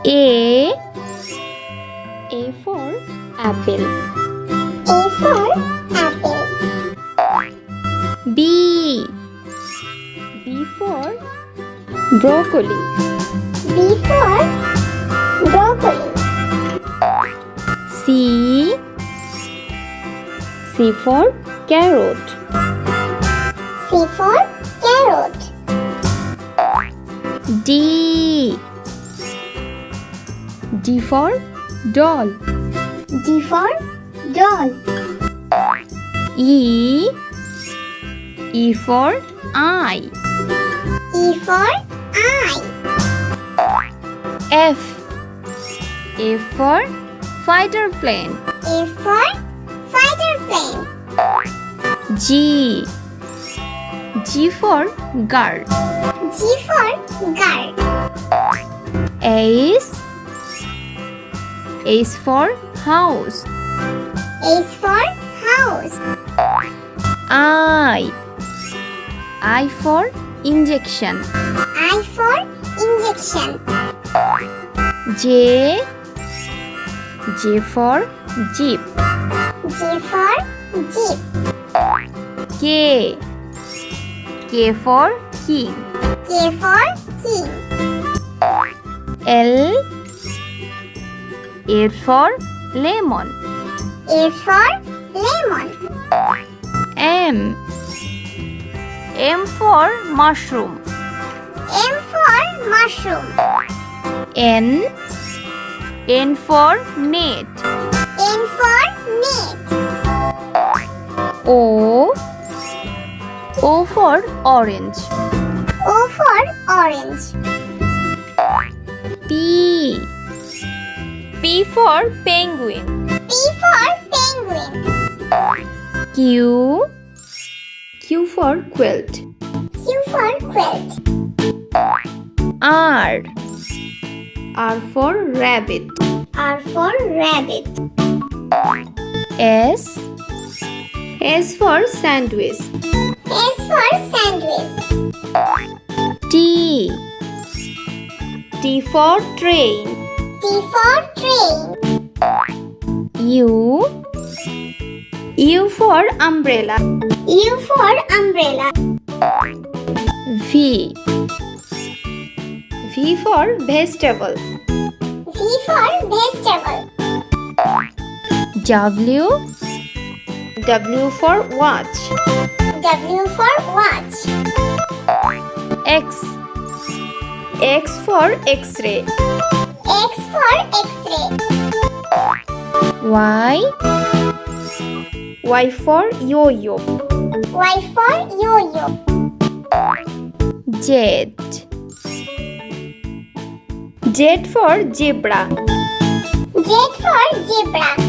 A for apple. A for apple. B for broccoli. B for broccoli. C for carrot. C for carrot. D for doll. D for doll. E for eye. E for eye. F for fighter plane. A for fighter plane. G for guard. G for guard. H for house. H for house. I for injection. I for injection. J for jeep. J for jeep. K for king. K for king. L for lemon. A for lemon. M for mushroom. M for mushroom. N for net. N for net. O for orange. O for orange. P for penguin. P for penguin. Q for quilt. Q for quilt. R for rabbit. R for rabbit. S for sandwich. S for sandwich. T for train. T for train. U for umbrella. U for umbrella. V for vegetable. V for vegetable. W for watch. W for watch. X for x-ray. X for x-ray. Y for yo-yo. Y for yo-yo. Z for zebra. Z for zebra.